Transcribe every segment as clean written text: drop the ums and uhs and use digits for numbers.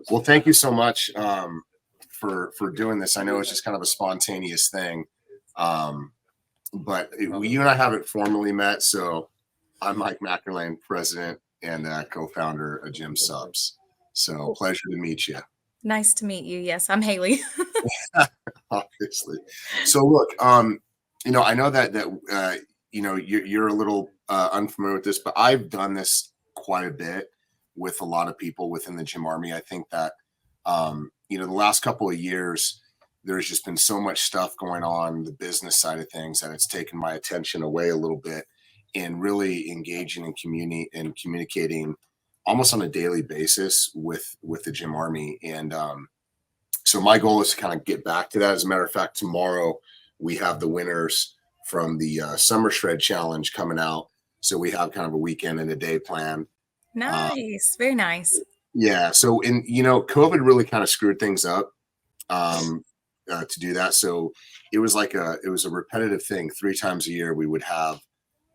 Well, thank you so much for doing this. I know it's just kind of a spontaneous thing, but you and I haven't formally met. So I'm Mike McErlane, president and co-founder of JYM Supps. So pleasure to meet you. Nice to meet you. Yes, I'm Hayley. Obviously. So look, I know that you're a little unfamiliar with this, but I've done this quite a bit with a lot of people within the JYM Army. I think that the last couple of years, there's just been so much stuff going on the business side of things that it's taken my attention away a little bit, and really engaging in communicating almost on a daily basis with the JYM Army. And so my goal is to kind of get back to that. As a matter of fact, tomorrow we have the winners from the Summer Shred Challenge coming out. So we have kind of a weekend and a day planned. Nice. Very nice. Yeah. So, COVID really kind of screwed things up to do that. So it was a repetitive thing. 3 times a year, we would have,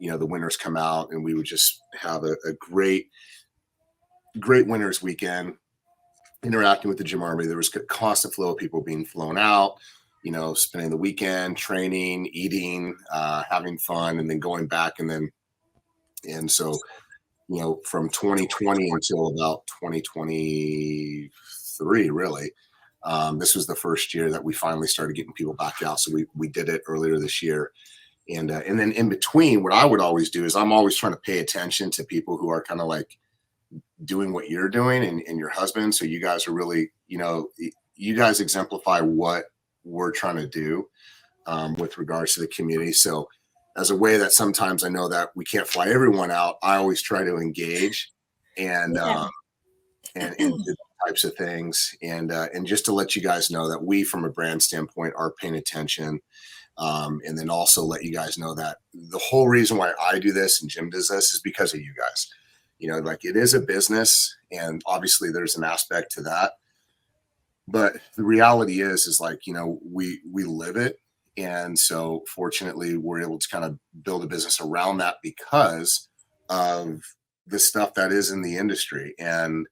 the winners come out, and we would just have a great winners weekend interacting with the JYM Army. There was a constant flow of people being flown out, spending the weekend, training, eating, having fun, and then going back. And so, from 2020 until about 2023, really, this was the first year that we finally started getting people back out. So we did it earlier this year. And then in between, what I would always do is I'm always trying to pay attention to people who are kind of like doing what you're doing and your husband. So you guys are really, you guys exemplify what we're trying to do with regards to the community. So as a way that sometimes I know that we can't fly everyone out, I always try to engage and do types of things. And just to let you guys know that we, from a brand standpoint, are paying attention. And then also let you guys know that the whole reason why I do this and JYM does this is because of you guys. It is a business, and obviously there's an aspect to that. But the reality is we live it. And so fortunately, we're able to kind of build a business around that because of the stuff that is in the industry. And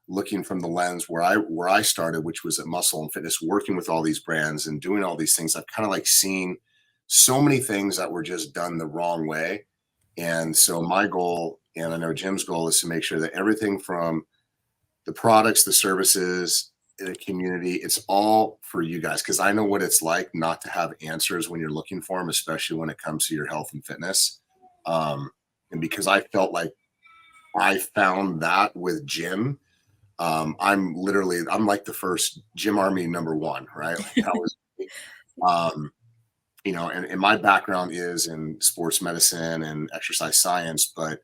looking from the lens where I started, which was at Muscle and Fitness, working with all these brands and doing all these things, I've kind of seen so many things that were just done the wrong way. And so my goal, and I know Jim's goal, is to make sure that everything from the products, the services, the community, it's all for you guys. Because I know what it's like not to have answers when you're looking for them, especially when it comes to your health and fitness. And because I felt like I found that with JYM, I'm like the first JYM Army #1, right? That was, and my background is in sports medicine and exercise science, but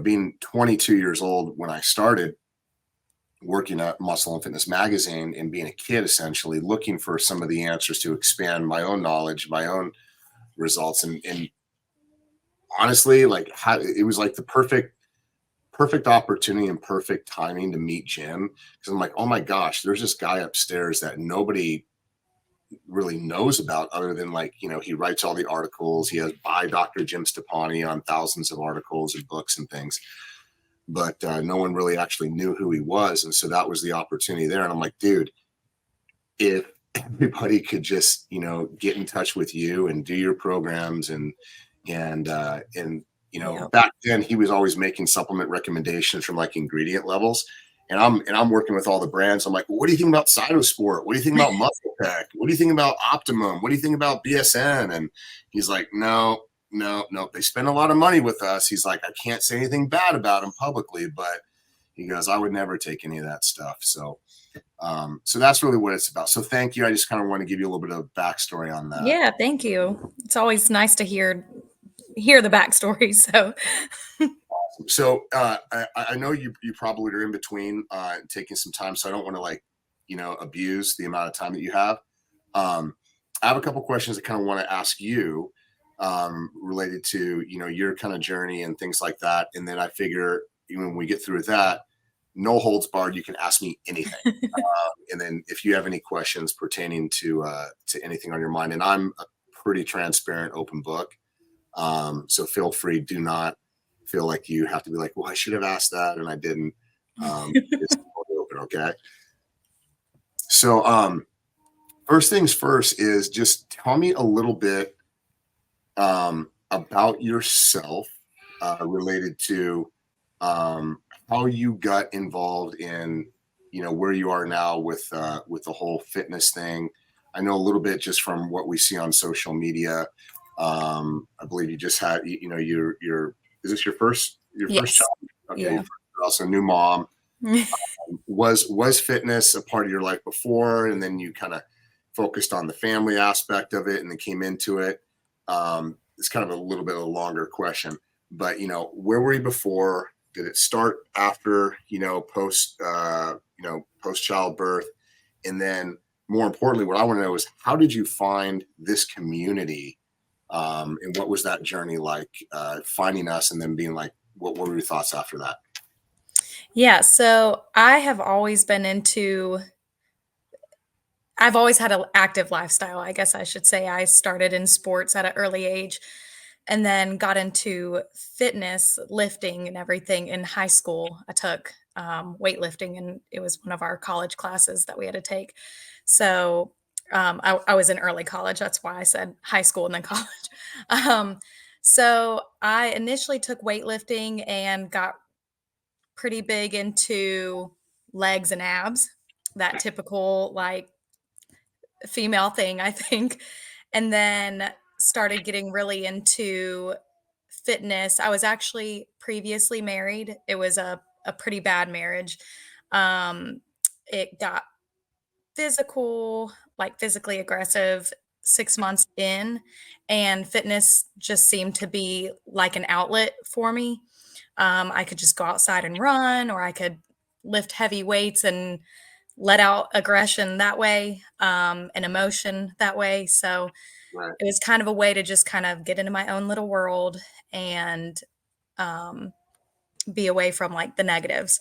being 22 years old when I started working at Muscle and Fitness magazine, and being a kid, essentially looking for some of the answers to expand my own knowledge, my own results. And honestly, it was like the perfect opportunity and perfect timing to meet Jim. Cause I'm like, oh my gosh, there's this guy upstairs that nobody really knows about other than he writes all the articles. He has by Dr. Jim Stoppani on thousands of articles and books and things. But no one really actually knew who he was. And so that was the opportunity there. And I'm like, dude, if everybody could just, get in touch with you and do your programs and back then he was always making supplement recommendations from ingredient levels. And I'm working with all the brands. I'm like, well, what do you think about Cytosport? What do you think about Muscle Tech? What do you think about Optimum? What do you think about BSN? And he's like, no, they spend a lot of money with us. He's like, I can't say anything bad about them publicly, but he goes, I would never take any of that stuff. So that's really what it's about. So thank you. I just kind of want to give you a little bit of backstory on that. Yeah, thank you. It's always nice to hear the backstory. So I know you probably are in between taking some time, so I don't want to abuse the amount of time that you have. I have a couple questions I kind of want to ask you related to your kind of journey and things like that, and then I figure when we get through that, no holds barred, you can ask me anything. And then if you have any questions pertaining to anything on your mind, and I'm a pretty transparent, open book, so feel free. Do not feel like you have to be like, well, I should have asked that and I didn't. It's totally open. Okay. So, first things first is just tell me a little bit about yourself related to how you got involved in, where you are now with the whole fitness thing. I know a little bit just from what we see on social media. I believe you just had, your is this your first Yes. child? Okay, Yeah. also new mom. Was fitness a part of your life before, and then you kind of focused on the family aspect of it and then came into it? It's kind of a little bit of a longer question, but where were you before? Did it start after, post childbirth? And then more importantly, what I want to know is how did you find this community? And what was that journey like, finding us and then being like, what were your thoughts after that? Yeah, so I have always been I've always had an active lifestyle, I guess I should say. I started in sports at an early age and then got into fitness, lifting, and everything in high school. I took weightlifting, and it was one of our college classes that we had to take. So I was in early college. That's why I said high school and then college. Um, so I initially took weightlifting and got pretty big into legs and abs, that typical like female thing, I think. And then started getting really into fitness. I was actually previously married. It was a pretty bad marriage. Um, it got physical, like physically aggressive 6 months in, and fitness just seemed to be like an outlet for me. I could just go outside and run, or I could lift heavy weights and let out aggression that way, and emotion that way. So Right. it was kind of a way to just kind of get into my own little world and um, be away from like the negatives.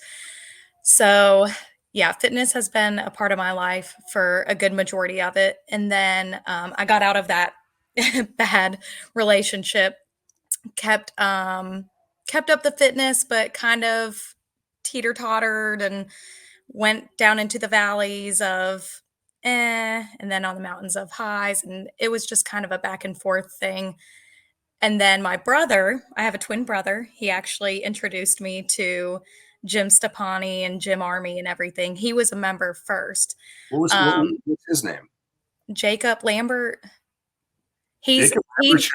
So yeah, fitness has been a part of my life for a good majority of it. And then I got out of that bad relationship, kept kept up the fitness, but kind of teeter tottered and went down into the valleys of and then on the mountains of highs. And it was just kind of a back and forth thing. And then my brother, I have a twin brother, he actually introduced me to Jim Stoppani and JYM Army and everything. He was a member first. What's his name? Jacob Lambert, he's Jacob he Aperture.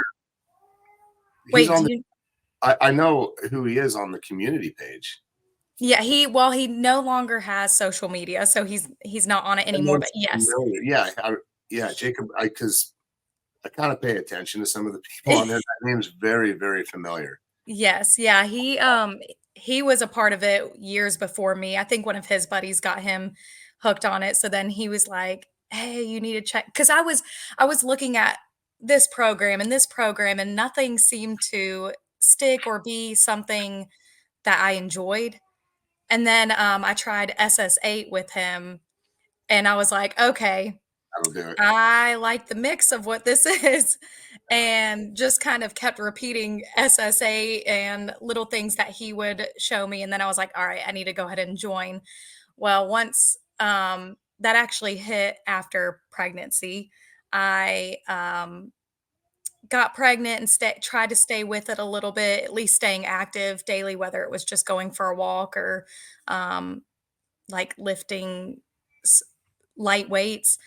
He's wait, on do the. you I know who he is on the community page. yeah, he no longer has social media, so he's not on it That anymore, but name's yes. familiar. Yeah, yeah, Jacob. Because I kind of pay attention to some of the people on there. That name's very, very familiar. Yes, yeah, he was a part of it years before me. I think one of his buddies got him hooked on it, so then he was like, "Hey, you need to check," because I was looking at this program, and nothing seemed to stick or be something that I enjoyed. And then I tried SS8 with him, and I was like, "Okay, That'll do it. I like the mix of what this is," and just kind of kept repeating SSA and little things that he would show me, and then I was like, "All right, I need to go ahead and join." Well, once, that actually hit after pregnancy, I, got pregnant and tried to stay with it a little bit, at least staying active daily, whether it was just going for a walk or, um, like, lifting s light weights.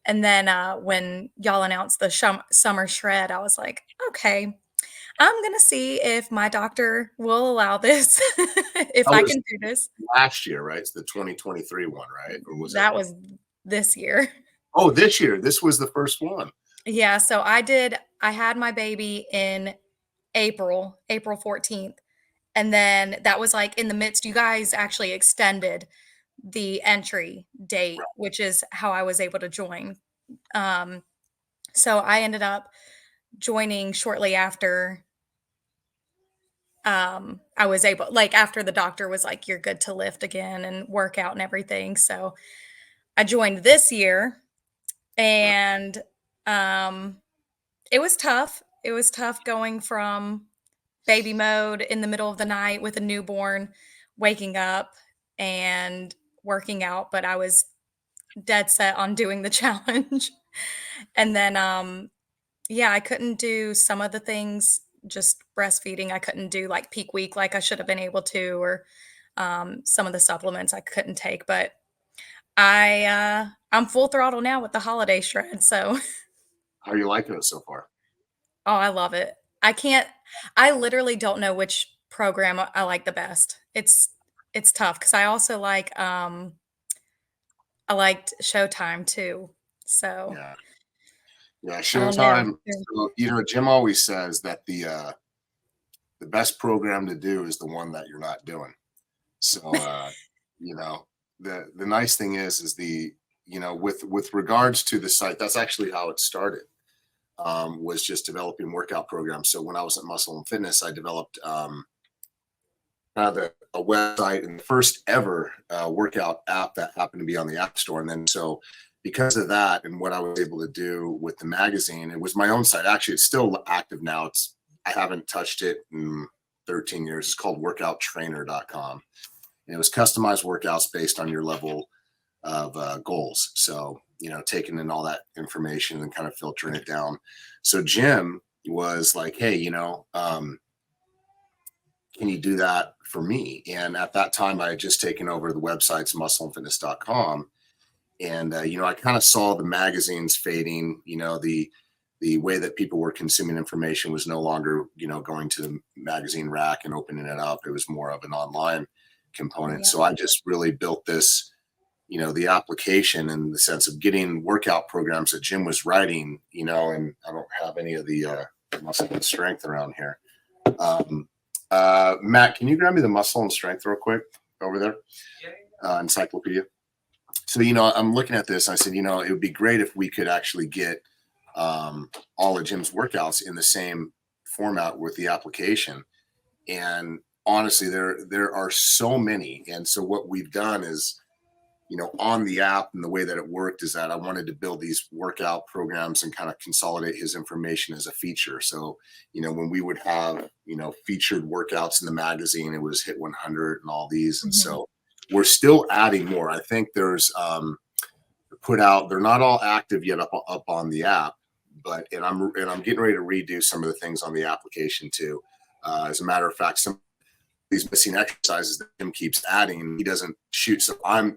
And then, when y'all announced the summer shred, I was like, "Okay, I'm gonna see if my doctor will allow this, if That I was can do this." last year, right? It's the 2023 one, right? Or was it? That was this year. Oh, this year. This was the first one. Yeah, so I had my baby in April 14th, and then that was, like, in the midst you guys actually extended the entry date, which is how I was able to join. Um, so I ended up joining shortly after I was able like after the doctor was like, "You're good to lift again and work out and everything." So I joined this year, and um it was tough. It was tough going from baby mode in the middle of the night with a newborn, waking up and working out, but I was dead set on doing the challenge. And then, yeah, I couldn't do some of the things, just breastfeeding. I couldn't do like peak week like I should have been able to, or some of the supplements I couldn't take. But I'm full throttle now with the holiday shred. So How are you liking it so far? oh, I love it. I can't I literally don't know which program I like the best. It's tough because I liked Showtime too. So Yeah. Yeah. I don't know. Showtime. So, Jim always says that the best program to do is the one that you're not doing. So, you know, the nice thing is with regards to the site, that's actually how it started. Was just developing workout programs. So when I was at Muscle and Fitness, I developed a website and the first ever workout app that happened to be on the App Store. And then so because of that and what I was able to do with the magazine, it was my own site. Actually, it's still active now. I haven't touched it in 13 years. It's called workouttrainer.com. And it was customized workouts based on your level of goals. So, taking in all that information and kind of filtering it down. So Jim was like, hey, can you do that for me? And at that time, I had just taken over the websites muscleandfitness.com. And, I kind of saw the magazines fading, the way that people were consuming information was no longer, going to the magazine rack and opening it up. It was more of an online component. Yeah. So I just really built this, the application in the sense of getting workout programs that Jim was writing, and I don't have any of the muscle and strength around here. Matt, can you grab me the muscle and strength real quick over there? Encyclopedia. So, I'm looking at this. I said, it would be great if we could actually get all of Jim's workouts in the same format with the application. And honestly, there are so many. And so what we've done is, on the app and the way that it worked is that I wanted to build these workout programs and kind of consolidate his information as a feature. So, when we would have, featured workouts in the magazine, it was Hit 100 and all these. And so we're still adding more. I think there's they're not all active yet up on the app, but I'm getting ready to redo some of the things on the application too. As a matter of fact, some of these missing exercises that Jim keeps adding, he doesn't shoot. So I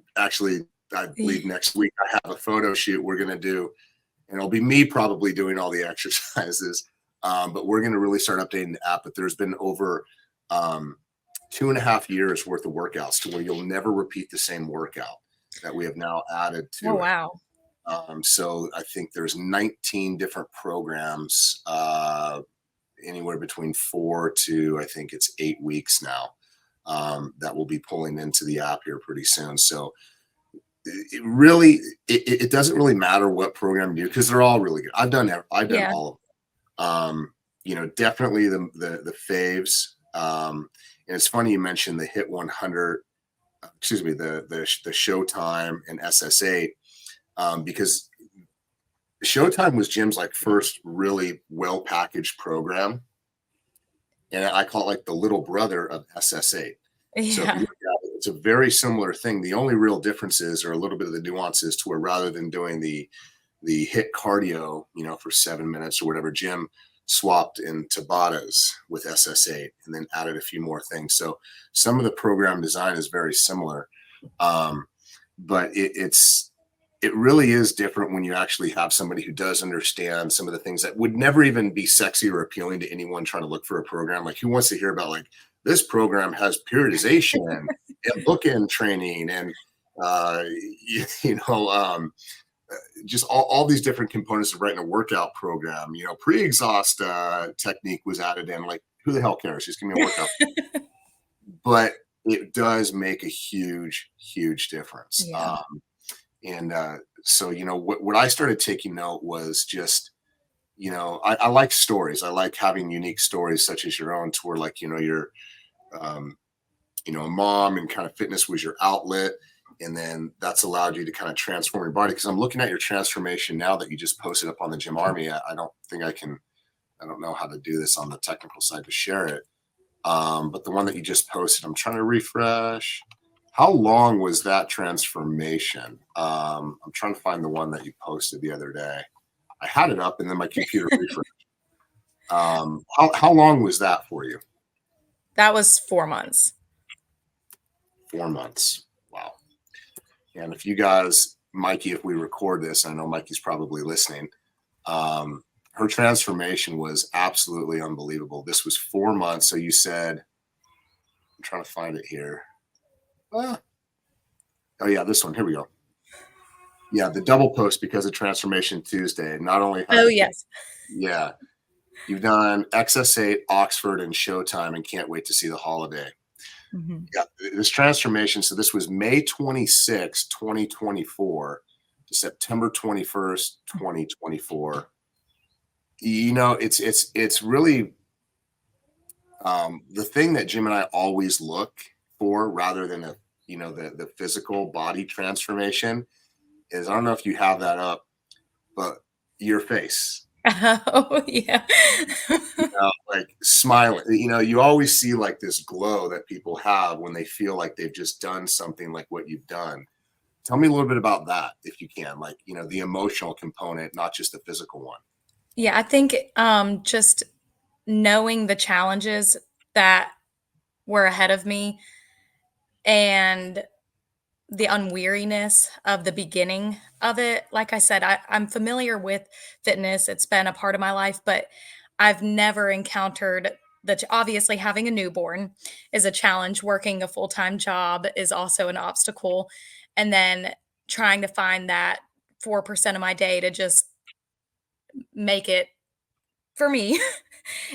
believe next week I have a photo shoot we're going to do, and it'll be me probably doing all the exercises. But we're going to really start updating the app. But there's been over 2.5 years worth of workouts to where you'll never repeat the same workout that we have now added to. Oh, wow. So I think there's 19 different programs, anywhere between 4 to I think it's 8 weeks now, that will be pulling into the app here pretty soon. So it doesn't really matter what program you do because they're all really good. I've done all of them. Definitely the faves. And it's funny you mentioned the Hit 100, the Showtime and SS8, because Showtime was Jim's first really well packaged program, and I call it like the little brother of SS8. Yeah. So if you look at it, it's a very similar thing. The only real differences are a little bit of the nuances to where rather than doing the HIIT cardio, for 7 minutes or whatever, Jim swapped in Tabatas with SS8 and then added a few more things. So some of the program design is very similar, but it really is different when you actually have somebody who does understand some of the things that would never even be sexy or appealing to anyone trying to look for a program. Like, who wants to hear about this program has periodization and bookend training and just all these different components of writing a workout program. Pre-exhaust technique was added in. Like, who the hell cares? Just give me a workout. But it does make a huge, huge difference. Yeah. So, what I started taking note was just, I like stories. I like having unique stories such as your own, to where you're, a mom and kind of fitness was your outlet. And then that's allowed you to kind of transform your body. Cause I'm looking at your transformation now that you just posted up on the JYM Army. I don't know how to do this on the technical side to share it. But the one that you just posted, I'm trying to refresh. How long was that transformation? I'm trying to find the one that you posted the other day. I had it up and then my computer refreshed. How long was that for you? That was 4 months. 4 months. Wow. And if you guys, Mikey, if we record this, I know Mikey's probably listening. Her transformation was absolutely unbelievable. This was 4 months. So you said, I'm trying to find it here. Oh yeah, this one. Here we go. Yeah, the double post because of Transformation Tuesday. Not only Oh, yes. yeah, you've done XS8, Oxford, and Showtime, and can't wait to see the holiday. Mhm. Yeah, this transformation. So this was May 26, 2024 to September 21st, 2024. It's really the thing that Jim and I always look for rather than the physical body transformation is, I don't know if you have that up, but your face, Oh, yeah. like smiling, you always see like this glow that people have when they feel like they've just done something like what you've done. Tell me a little bit about that if you can, like, the emotional component, not just the physical one. Yeah, I think, just knowing the challenges that were ahead of me and the unweariness of the beginning of it. Like I said, I'm familiar with fitness. It's been a part of my life, but I've never encountered obviously having a newborn is a challenge. Working a full time job is also an obstacle. And then trying to find that 4% of my day to just make it for me.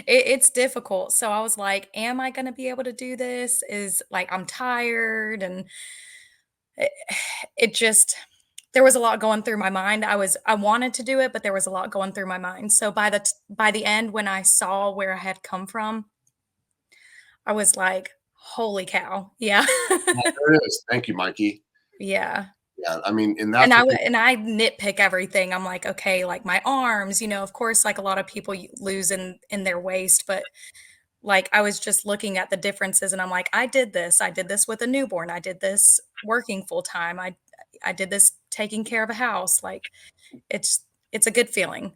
It's difficult. So I was like, am I going to be able to do this? Is like, I'm tired. And it, it just, there was a lot going through my mind. I wanted to do it, but there was a lot going through my mind. So by the end, when I saw where I had come from, I was like, holy cow. Yeah. Well, there it is. Thank you, Mikey. Yeah. Yeah, I mean, and that's what And I nitpick everything. I'm like, okay, like my arms, of course, like a lot of people lose in their waist, but like I was just looking at the differences and I'm like, I did this. I did this with a newborn. I did this working full time. I did this taking care of a house. Like it's it's a good feeling.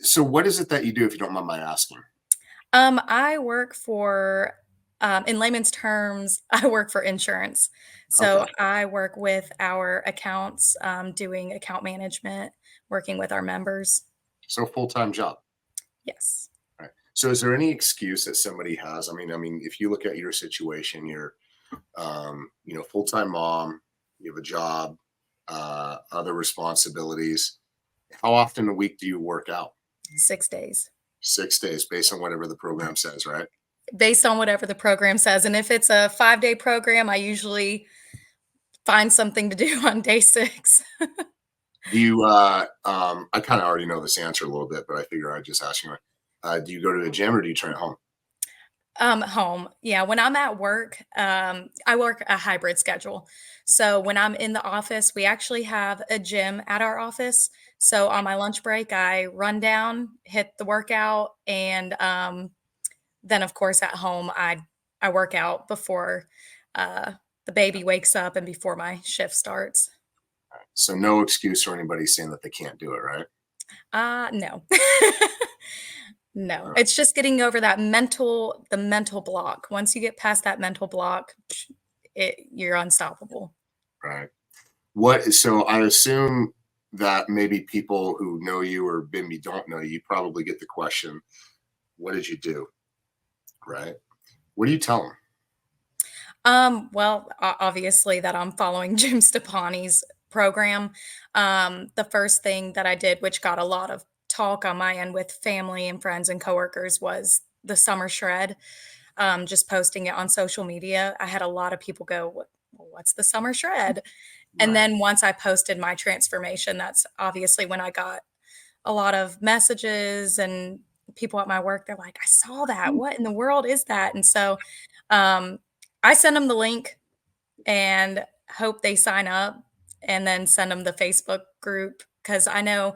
so what is it that you do, if you don't mind my asking? I work for, in layman's terms, I work for insurance. So Okay, I work with our accounts, doing account management, working with our members. so full-time job. Yes. Right. So is there any excuse that somebody has? I mean, if you look at your situation, you're, full-time mom, you have a job, other responsibilities. How often a week do you work out? 6 days. 6 days, based on whatever the program says, right? Based on whatever the program says. And if it's a 5-day program, I usually find something to do on day 6. Do you, I kind of already know this answer a little bit, but I figure I'd just ask you, do you go to the gym or do you train at home? Home. Yeah, when I'm at work, I work a hybrid schedule. So when I'm in the office, we actually have a gym at our office. So on my lunch break, I run down, hit the workout, and then of course at home, I work out before uh, the baby wakes up and before my shift starts. So no excuse for anybody saying that they can't do it, right? No. No, Uh, it's just getting over the mental block. Once you get past that mental block, you're unstoppable. Right. So I assume that maybe people who know you or maybe don't know you, you probably get the question, what did you do? Right. What do you tell them? Well, obviously that I'm following Jim Stoppani's program. The first thing that I did, which got a lot of talk on my end with family and friends and coworkers, was the summer shred. Just posting it on social media. I had a lot of people go, What's the summer shred?" And Right. then once I posted my transformation, that's obviously when I got a lot of messages and people at my work, they're like, "I saw that. What in the world is that?" And so, um, I send them the link and hope they sign up and then send them the Facebook group because I know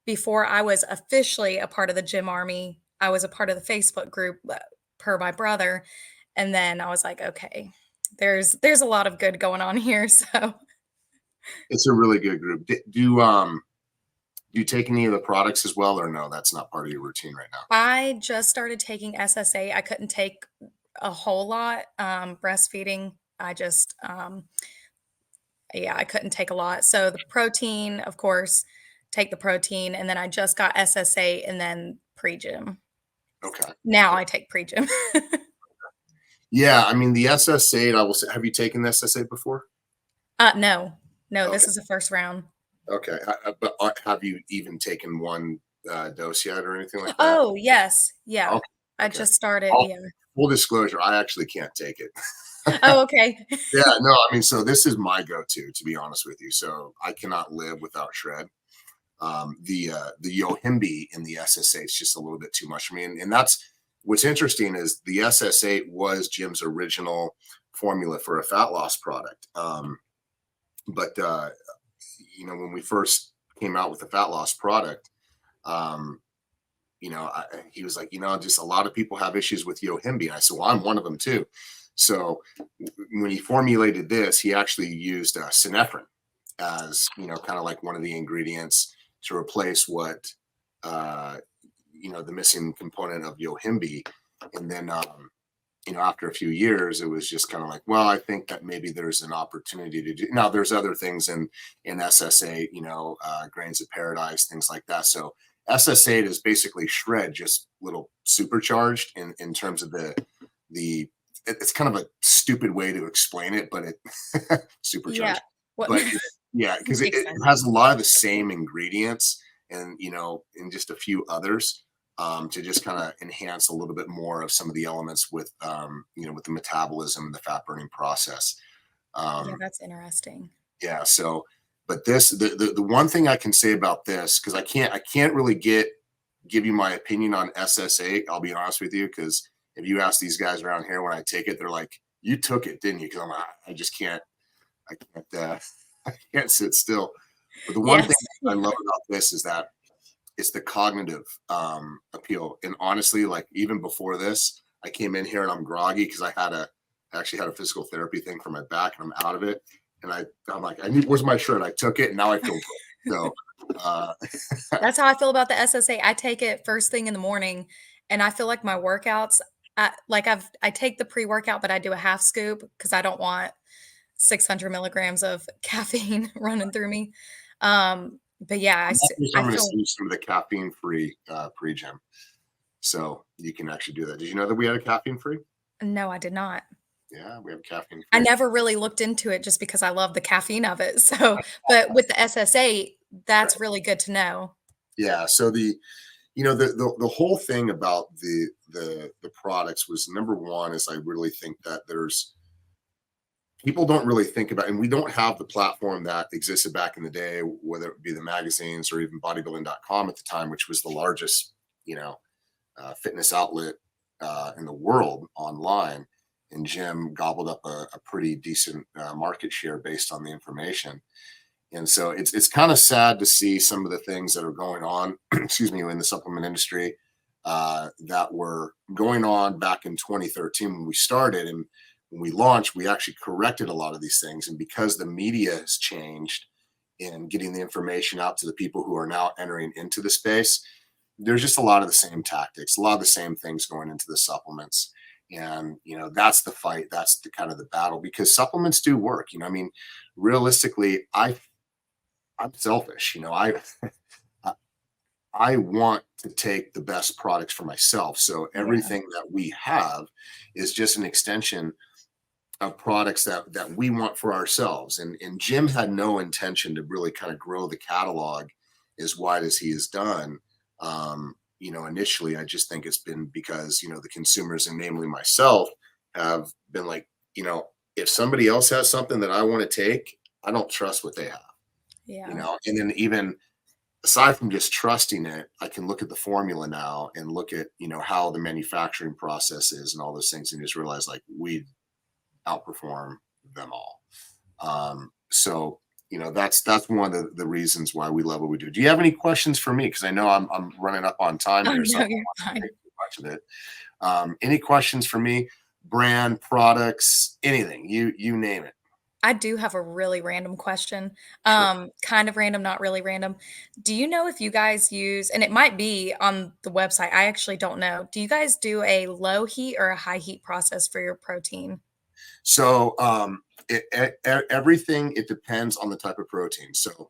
before I was officially a part of the Gym Army, I was a part of the Facebook group, per my brother, and then I was like, "Okay, there's a lot of good going on here. So It's a really good group. Do you take any of the products as well, or no? That's not part of your routine right now. I just started taking SSA. I couldn't take a whole lot. Breastfeeding, yeah, I couldn't take a lot. So the protein, of course, take the protein, and then I just got SSA and then pre-gym. Okay. Now I take pre-gym. Yeah, I mean the SS8. I will say, have you taken the SS8 before? No, Okay. this is the first round. Okay, but have you even taken one dose yet or anything like that? Oh, yes. Yeah. Okay. I Okay. just started. Yeah. Full disclosure, I actually can't take it. Oh, okay. Yeah, no, I mean, so this is my go-to, to be honest with you. So I cannot live without shred. The Yohimbe in the SS8 is just a little bit too much for me, and that's what's interesting is the SS8 was Jim's original formula for a fat loss product. But when we first came out with the fat loss product, he was like, just a lot of people have issues with Yohimbe. And I said, well, I'm one of them too. So when he formulated this, he actually used synephrine as, kind of like one of the ingredients to replace what, the missing component of Yohimbe. And then, after a few years, it was just kind of like, well, I think that maybe there's an opportunity to do. Now, there's other things in SSA, grains of paradise, things like that. So SS8 is basically shred, just little supercharged in terms of it's kind of a stupid way to explain it, but it supercharged. Yeah. But yeah, because it has a lot of the same ingredients and, and just a few others. To just kind of enhance a little bit more of some of the elements with, with the metabolism and the fat burning process. Yeah, that's interesting. Yeah. So, but the one thing I can say about this, because I can't really give you my opinion on SS8. I'll be honest with you, because if you ask these guys around here when I take it, they're like, "You took it, didn't you?" Because I just can't, I can't sit still. But the one thing I love about this is that it's the cognitive appeal. And honestly, like even before this, I came in here and I'm groggy because I actually had a physical therapy thing for my back and I'm out of it. And I'm like, where's my shirt? I took it and now I feel good. So that's how I feel about the SSA. I take it first thing in the morning and I feel like my workouts, I take the pre-workout, but I do a half scoop because I don't want 600 milligrams of caffeine running through me. But yeah, I'm going to see some of the caffeine-free pre-gym, so you can actually do that. Did you know that we had a caffeine-free? No, I did not. Yeah, we have caffeine-free. I never really looked into it just because I love the caffeine of it. So, but with the SSA, that's really good to know. Yeah. So the whole thing about the products was, number one is I really think that people don't really think about, and we don't have the platform that existed back in the day, whether it be the magazines or even bodybuilding.com at the time, which was the largest, fitness outlet in the world online. And Jim gobbled up a pretty decent market share based on the information. And so it's kind of sad to see some of the things that are going on, excuse me, in the supplement industry that were going on back in 2013 when we started. And when we launched, we actually corrected a lot of these things. And because the media has changed in getting the information out to the people who are now entering into the space, there's just a lot of the same tactics, a lot of the same things going into the supplements. And, that's the fight. That's the kind of the battle, because supplements do work. I mean, realistically, I'm selfish. I want to take the best products for myself. So everything that we have is just an extension of products that we want for ourselves. And Jim had no intention to really kind of grow the catalog as wide as he has done. Initially, I just think it's been because, the consumers, and namely myself, have been like, if somebody else has something that I want to take, I don't trust what they have. Yeah. And then even aside from just trusting it, I can look at the formula now and look at, how the manufacturing process is and all those things, and just realize like we outperform them all. So, that's one of the reasons why we love what we do. Do you have any questions for me? Because I know I'm running up on time here, so I don't want to take too much of it. Any questions for me? brand, products, anything, you name it. I do have a really random question. Sure. Kind of random, not really random. Do you know if you guys use, and it might be on the website, I actually don't know. Do you guys do a low heat or a high heat process for your protein? So everything, it depends on the type of protein. So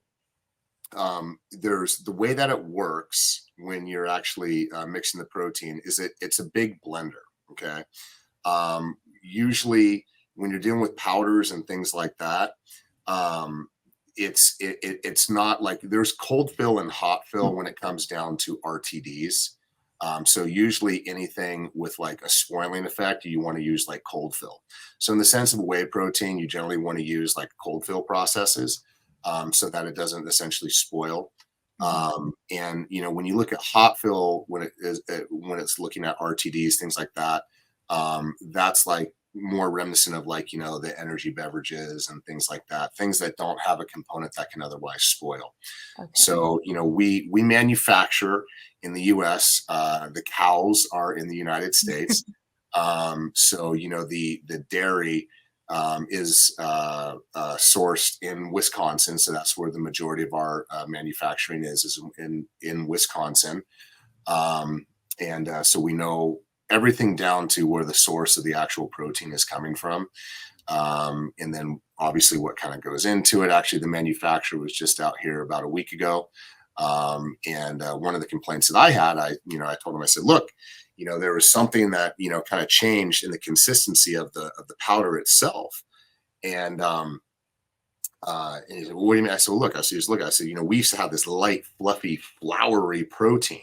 there's the way that it works when you're actually mixing the protein is it's a big blender. Okay. Usually when you're dealing with powders and things like that, it's not like there's cold fill and hot fill when it comes down to RTDs. So usually anything with like a spoiling effect, you want to use like cold fill. So in the sense of whey protein, you generally want to use like cold fill processes so that it doesn't essentially spoil. Mhm. And when you look at hot fill, when it's looking at RTDs, things like that, that's like more reminiscent of like the energy beverages and things like that, things that don't have a component that can otherwise spoil. Okay. So we manufacture in the U.S. The cows are in the United States. So the dairy is sourced in Wisconsin, so that's where the majority of our manufacturing is in Wisconsin. And so we know everything down to where the source of the actual protein is coming from. And then obviously what kind of goes into it. Actually, the manufacturer was just out here about a week ago. And one of the complaints that I had, I told him, I said, look, there was something that, kind of changed in the consistency of the powder itself. And he said, well, what do you mean? I said, well, look, I said, we used to have this light, fluffy, floury protein,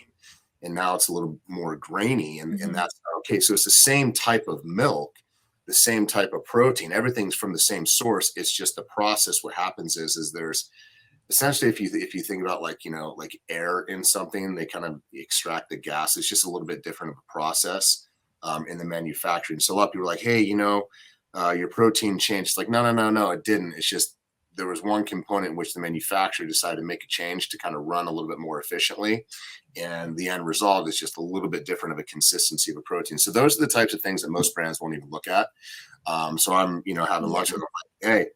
and now it's a little more grainy. And Mhm. that's okay. So it's the same type of milk, the same type of protein. Everything's from the same source. It's just the process. What happens is there's essentially, if you think about like like air in something, they kind of extract the gas. It's just a little bit different of a process in the manufacturing. So a lot of people are like, hey, your protein changed. It's like, no, it didn't. It's just there was one component in which the manufacturer decided to make a change to kind of run a little bit more efficiently. And the end result is just a little bit different of a consistency of a protein. So those are the types of things that most brands won't even look at. So I'm, having Yeah. lunch with them like, hey,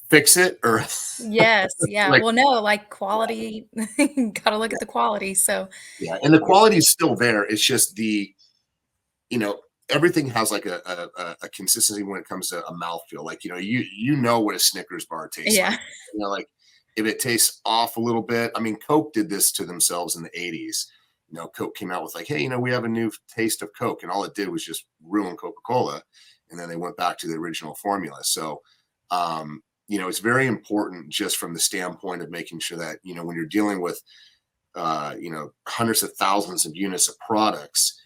fix it or Yes, yeah. like, Well, no, like quality, gotta look at the quality. So, yeah. And the yeah. quality is still there. It's just you know, everything has like a consistency when it comes to a mouthfeel. Like, you know what a Snickers bar tastes Yeah. like. Like if it tastes off a little bit. I mean, Coke did this to themselves in the 80s. Coke came out with like, hey, we have a new taste of Coke. And all it did was just ruin Coca-Cola. And then they went back to the original formula. So it's very important just from the standpoint of making sure that, when you're dealing with hundreds of thousands of units of products,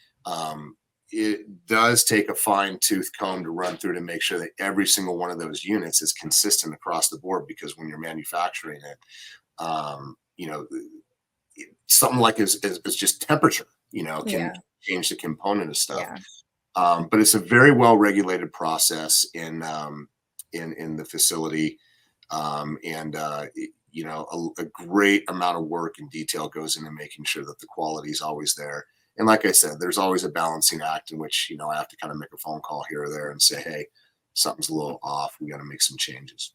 it does take a fine tooth comb to run through to make sure that every single one of those units is consistent across the board. Because when you're manufacturing it, something like is just temperature, can Yeah. change the component of stuff. Yeah. But it's a very well regulated process in the facility, and a great amount of work and detail goes into making sure that the quality is always there. And like I said, there's always a balancing act in which I have to kind of make a phone call here or there and say, hey, something's a little off. We got to make some changes.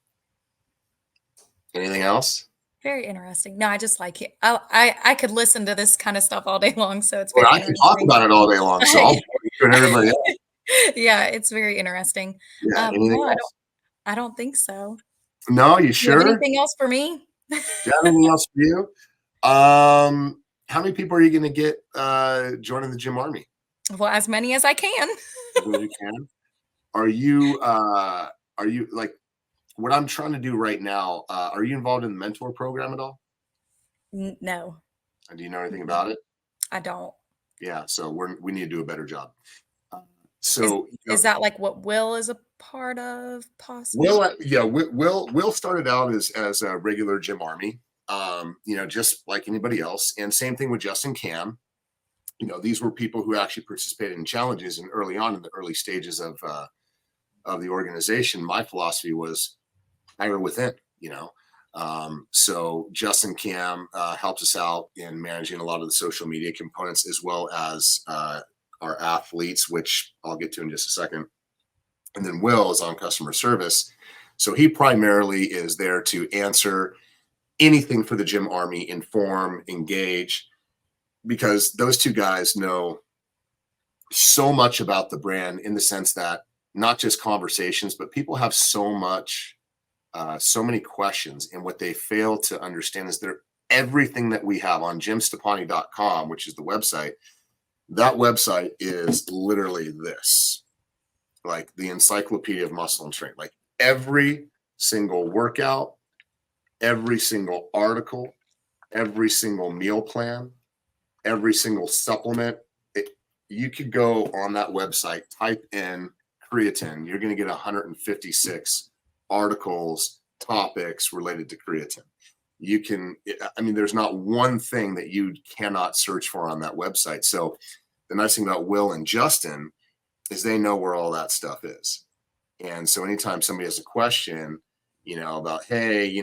Anything else? Very interesting. No, I just like it. I could listen to this kind of stuff all day long, so it's Well, very I can talk interesting. about it all day long, so I'll bore you and everybody else. Yeah, it's very interesting. Yeah. Anything No, else? I don't think so. No, you Do you have sure? anything else for me? Do you have anything else for you? How many people are you going to get joining the Gym Army? Well, as many as I can. As many as you can. Are you like what I'm trying to do right now? Are you involved in the mentor program at all? No. Do you know anything Mm-mm. about it? I don't. Yeah, so we need to do a better job. Uh, Is so is that like what Will is a part of possibly? Will, yeah, Will started out as a regular Gym Army, just like anybody else, and same thing with Justin Cam. These were people who actually participated in challenges, and early on in the early stages of the organization, my philosophy was hire within. So Justin Cam helps us out in managing a lot of the social media components, as well as our athletes, which I'll get to in just a second. And then Will is on customer service. So he primarily is there to answer anything for the JYM Army, inform, engage, because those two guys know so much about the brand, in the sense that not just conversations, but people have so many questions. And what they fail to understand is everything that we have on jymstoppani.com, which is the website, that website is literally this, like the encyclopedia of muscle and strength. Like every single workout, every single article, every single meal plan, every single supplement. You could go on that website, type in creatine, you're going to get 156 articles, topics related to creatine. You can, I mean, there's not one thing that you cannot search for on that website. So the nice thing about Will and Justin is they know where all that stuff is. And so anytime somebody has a question, about, hey,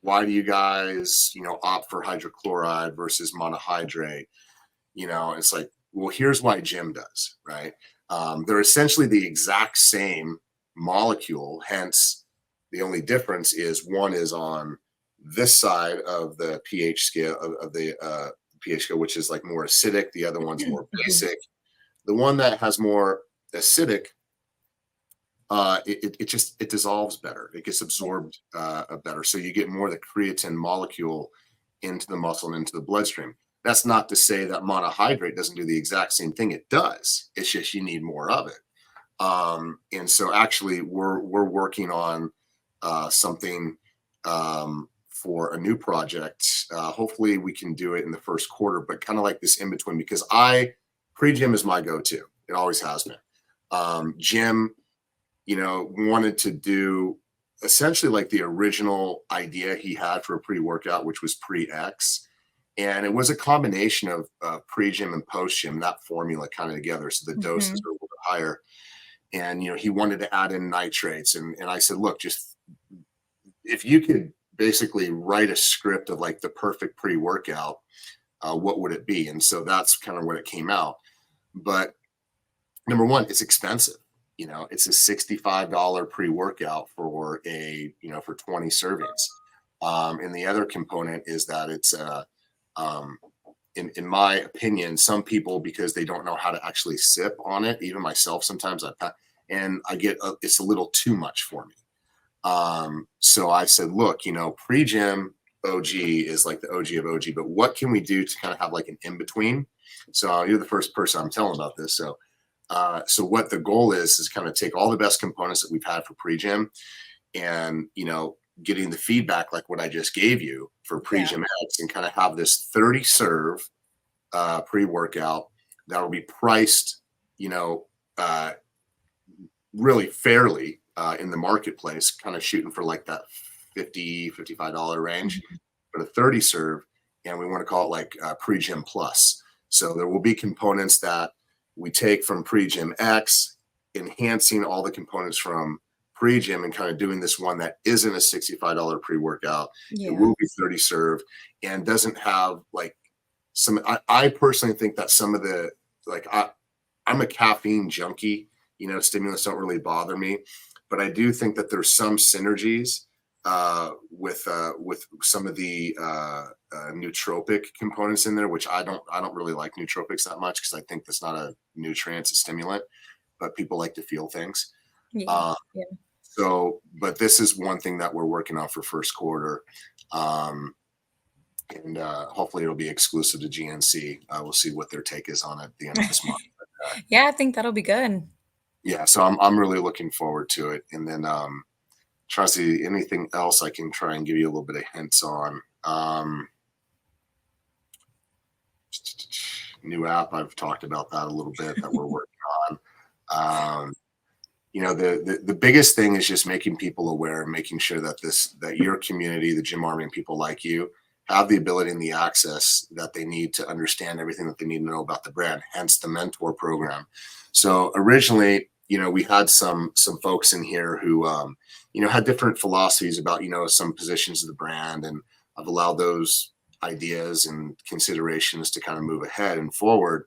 why do you guys, opt for hydrochloride versus monohydrate? It's like, well, here's why JYM does, right? They're essentially the exact same molecule. Hence, the only difference is one is on this side of the pH scale of the pH scale, which is like more acidic. The other one's more basic. The one that has more acidic, it dissolves better. It gets absorbed better. So you get more of the creatine molecule into the muscle and into the bloodstream. That's not to say that monohydrate doesn't do the exact same thing. It does. It's just you need more of it. And so actually we're working on something for a new project. Hopefully we can do it in the first quarter, but kind of like this in between, because pre-JYM is my go-to. It always has been. JYM, wanted to do essentially like the original idea he had for a pre-workout, which was pre-X. And it was a combination of pre-JYM and post-JYM, that formula kind of together. So the doses are a little bit higher. And, he wanted to add in nitrates. And I said, look, just if you could basically write a script of like the perfect pre-workout, what would it be? And so that's kind of what it came out. But number one, it's expensive. It's a $65 pre-workout for for 20 servings. And the other component is that it's in my opinion, some people, because they don't know how to actually sip on it, even myself, sometimes it's a little too much for me. So I said, look, pre-JYM OG is like the OG of OG, but what can we do to kind of have like an in-between? So you're the first person I'm telling about this. So what the goal is kind of take all the best components that we've had for pre-JYM and, getting the feedback like what I just gave you for pre-JYM X, and kind of have this 30 serve pre-workout that will be priced, really fairly in the marketplace, kind of shooting for like that $55 range, but a 30 serve. And we want to call it like pre-JYM Plus. So there will be components that we take from pre-JYM X, enhancing all the components from pre-JYM and kind of doing this one that isn't a $65 pre-workout. It will be 30 serve and doesn't have like I personally think that some of the, like, I'm a caffeine junkie, stimulants don't really bother me, but I do think that there's some synergies with some of the nootropic components in there, which I don't really like nootropics that much, because I think that's not a nutrient, it's a stimulant, but people like to feel things. So, but this is one thing that we're working on for first quarter. And hopefully it'll be exclusive to GNC. We'll see what their take is on it at the end of this month. Yeah, I think that'll be good. Yeah, so I'm really looking forward to it. And then try to see anything else I can try and give you a little bit of hints on. New app, I've talked about that a little bit that we're working on. The biggest thing is just making people aware, making sure that that your community, the JYM Army, and people like you have the ability and the access that they need to understand everything that they need to know about the brand, hence the mentor program. So originally, we had some folks in here who, had different philosophies about, some positions of the brand, and I've allowed those ideas and considerations to kind of move ahead and forward.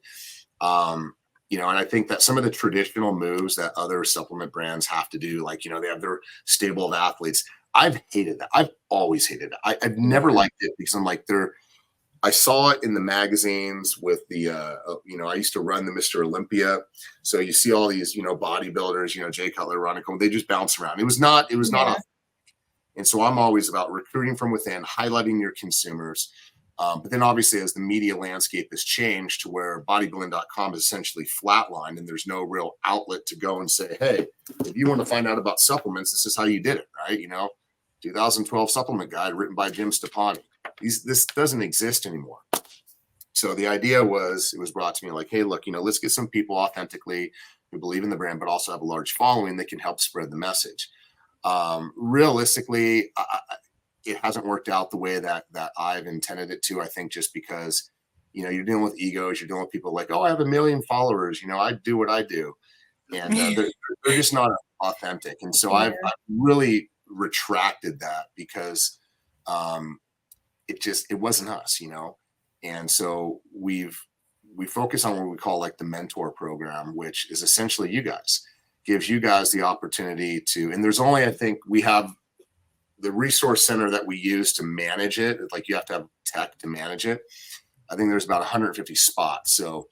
You know, and I think that some of the traditional moves that other supplement brands have to do, like, you know, they have their stable of athletes. I've hated that. I've always hated it. I've never liked it because I'm like, I saw it in the magazines with the, you know, I used to run the Mr. Olympia. So you see all these, you know, bodybuilders, you know, Jay Cutler, Ronnie Coleman, they just bounce around. It was not and so I'm always about recruiting from within, highlighting your consumers. But then obviously as the media landscape has changed to where bodybuilding.com is essentially flatlined and there's no real outlet to go and say, hey, if you want to find out about supplements, this is how you did it, right? You know, 2012 supplement guide written by Jim Stoppani. This doesn't exist anymore. So the idea was, it was brought to me like, hey, look, you know, let's get some people authentically who believe in the brand, but also have a large following that can help spread the message. Realistically, it hasn't worked out the way that I've intended it to. I think just because, you know, you're dealing with egos, you're dealing with people like, oh, I have 1 million followers, you know, I do what I do. And they're just not authentic. And so I've really retracted that because it wasn't us, you know. And so we focus on what we call like the mentor program, which is essentially you guys, gives you guys the opportunity to, and there's only, I think we have the resource center that we use to manage it. Like you have to have tech to manage it. I think there's about 150 spots. So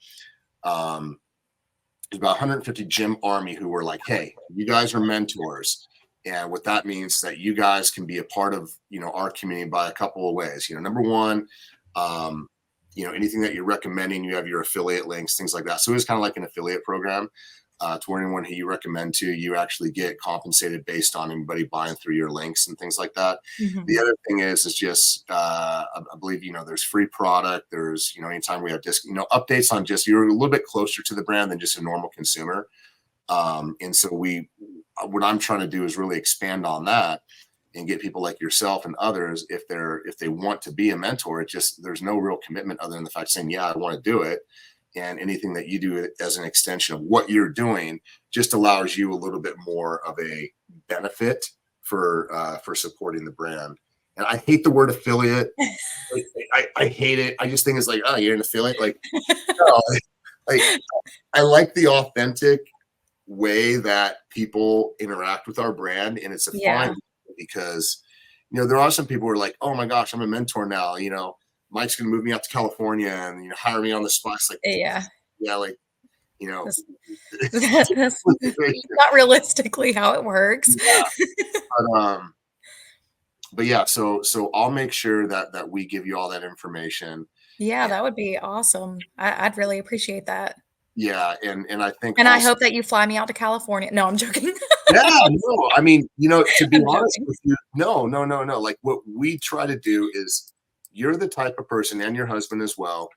there's about 150 JYM Army who were like, hey, you guys are mentors. And what that means is that you guys can be a part of, you know, our community by a couple of ways. You know, number one, you know, anything that you're recommending, you have your affiliate links, things like that. So it's kind of like an affiliate program. To where anyone who you recommend to, you actually get compensated based on anybody buying through your links and things like that. Mm-hmm. The other thing is just, I believe, you know, there's free product. There's, you know, anytime we have you know, updates on just, you're a little bit closer to the brand than just a normal consumer. And so what I'm trying to do is really expand on that and get people like yourself and others, if they want to be a mentor, it just, there's no real commitment other than the fact of saying, yeah, I want to do it. And anything that you do as an extension of what you're doing just allows you a little bit more of a benefit for supporting the brand. And I hate the word affiliate. I hate it. I just think it's like, oh, you're an affiliate. Like, no, like I like the authentic way that people interact with our brand, and it's a fine because, you know, there are some people who are like, oh my gosh, I'm a mentor now. You know, Mike's going to move me out to California and, you know, hire me on the spot. It's like, yeah, like, you know, that's not realistically how it works. Yeah. But yeah, so I'll make sure that we give you all that information. Yeah, that would be awesome. I'd really appreciate that. Yeah, and I think, and also, I hope that you fly me out to California. No, I'm joking. Yeah, no, I mean, you know, to be honest with you, no. Like what we try to do is, you're the type of person, and your husband as well.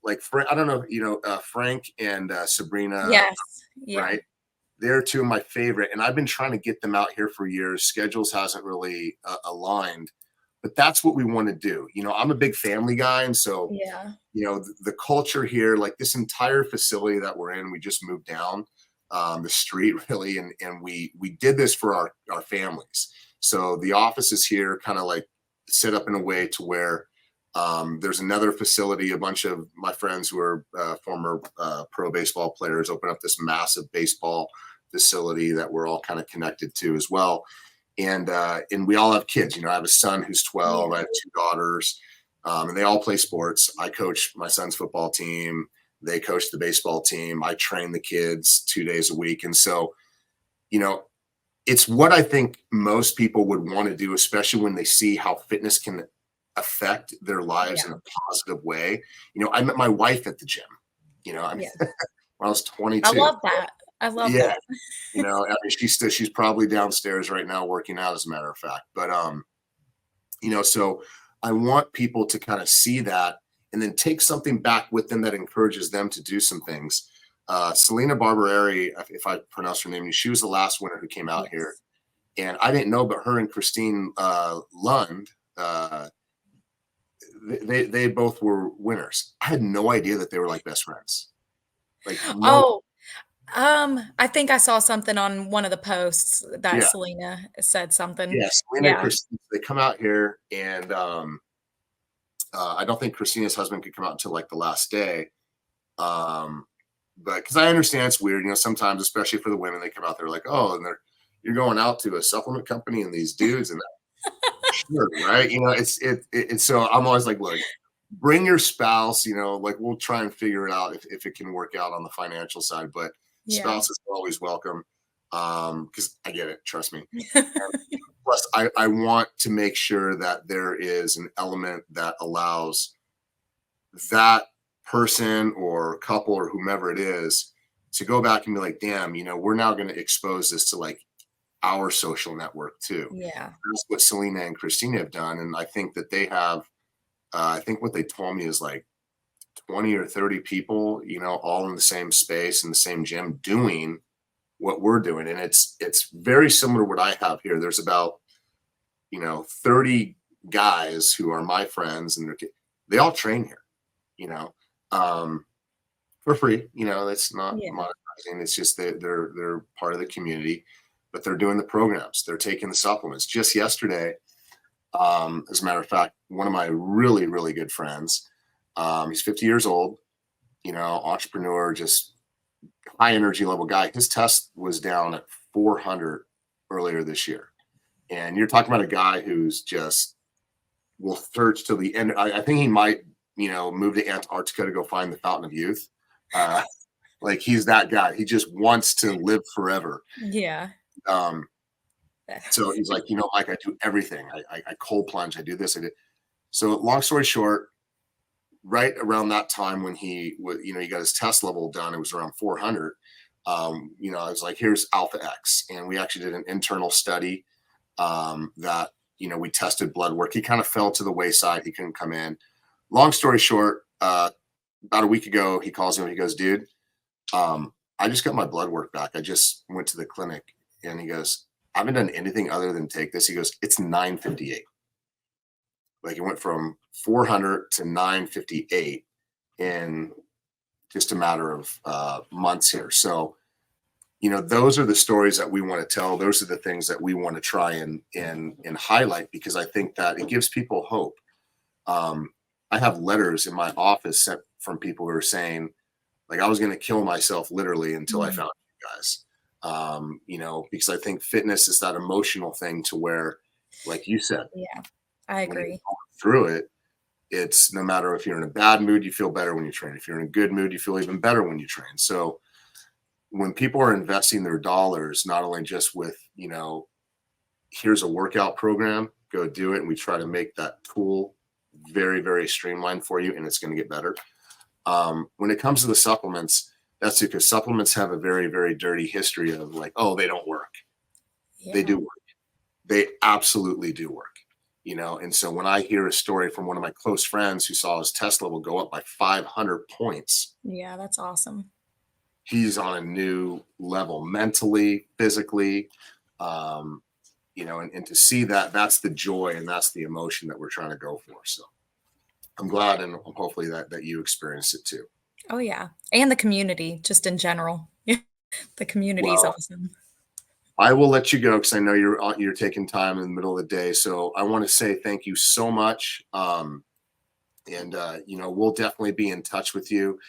Like, I don't know, you know, Frank and Sabrina. Yes. Right. They're two of my favorite. And I've been trying to get them out here for years. Schedules hasn't really aligned, but that's what we want to do. You know, I'm a big family guy. And so, you know, the culture here, like this entire facility that we're in, we just moved down the street really. And we did this for our families. So the office is here kind of like set up in a way to where there's another facility. A bunch of my friends who are former pro baseball players open up this massive baseball facility that we're all kind of connected to as well. And we all have kids. You know, I have a son who's 12. I have 2 daughters, and they all play sports. I coach my son's football team. They coach the baseball team. I train the kids 2 days a week. And so, you know, it's what I think most people would want to do, especially when they see how fitness can affect their lives in a positive way. You know, I met my wife at the gym, you know, I mean, when I was 22. I love that. I love that. You know, I mean, she's probably downstairs right now working out, as a matter of fact. But, you know, so I want people to kind of see that and then take something back with them that encourages them to do some things. Selena Barberi, if I pronounce her name, she was the last winner who came out here. And I didn't know, but her and Christine Lund, they both were winners. I had no idea that they were like best friends. Like, I think I saw something on one of the posts that Selena said something. Yeah, Selena and Christine, they come out here, and I don't think Christina's husband could come out until like the last day. but because I understand it's weird, sometimes, especially for the women, they come out there like, oh, and you're going out to a supplement company and these dudes and sure, right? It's so I'm always like, look, bring your spouse, like we'll try and figure it out if it can work out on the financial side, but Yeah. spouses are always welcome. Because I get it, trust me. And plus, I want to make sure that there is an element that allows that person or couple or whomever it is to go back and be like, damn, we're now going to expose this to like our social network too. Yeah. That's what Selena and Christina have done. And I think that they have, I think what they told me is like 20 or 30 people, all in the same space in the same gym doing what we're doing. And it's very similar to what I have here. There's about, 30 guys who are my friends and they all train here, for free. It's not monetizing. It's just that they're part of the community, but they're doing the programs. They're taking the supplements. Just yesterday, as a matter of fact, one of my really, really good friends, he's 50 years old, entrepreneur, just high energy level guy. His test was down at 400 earlier this year. And you're talking about a guy who's just will search till the end. I think he might, move to Antarctica to go find the fountain of youth. Like he's that guy. He just wants to live forever. Yeah. So he's like, Mike, I do everything. I cold plunge. I do this. I did. So long story short, right around that time when he got his test level done, it was around 400. I was like, here's Alpha X. And we actually did an internal study that, we tested blood work. He kind of fell to the wayside. He couldn't come in. Long story short, about a week ago, he calls me and he goes, dude, I just got my blood work back. I just went to the clinic. And he goes, I haven't done anything other than take this. He goes, it's 958. Like it went from 400 to 958 in just a matter of months here. So, those are the stories that we want to tell. Those are the things that we want to try and highlight, because I think that it gives people hope. I have letters in my office sent from people who are saying, like, I was going to kill myself literally until I found you guys. Because I think fitness is that emotional thing to where, like you said, Yeah, I agree. Through it, it's no matter if you're in a bad mood, you feel better when you train. If you're in a good mood, you feel even better when you train. So when people are investing their dollars, not only just with, here's a workout program, go do it. And we try to make that tool very, very streamlined for you, and it's going to get better. When it comes to the supplements, that's because supplements have a very, very dirty history of like, oh, they don't work. Yeah. They do work. They absolutely do work. And so when I hear a story from one of my close friends who saw his test level go up by 500 points. Yeah, that's awesome. He's on a new level mentally, physically, and to see that, that's the joy and that's the emotion that we're trying to go for. So I'm glad, and hopefully that you experience it too. Oh yeah. And the community just in general. The community is awesome. I will let you go because I know you're taking time in the middle of the day. So I want to say thank you so much. We'll definitely be in touch with you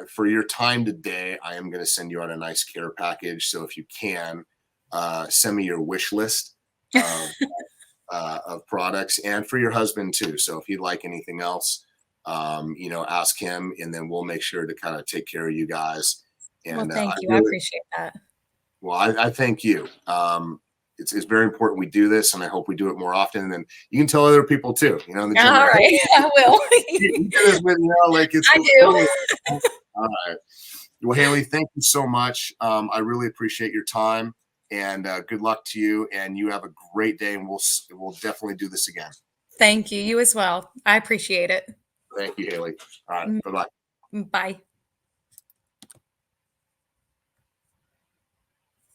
for your time today. I am going to send you out a nice care package. So if you can send me your wish list of products, and for your husband too. So if you'd like anything else, ask him, and then we'll make sure to kind of take care of you guys. And well, thank you. I appreciate that. Well, I thank you. It's very important we do this, and I hope we do it more often. And you can tell other people too. In the gym. All right, I will. You do this with, it's. I do. All right. Well, Hayley, thank you so much. I really appreciate your time, and good luck to you. And you have a great day, and we'll definitely do this again. Thank you. You as well. I appreciate it. Thank you, Hayley. All right. Bye-bye. Bye.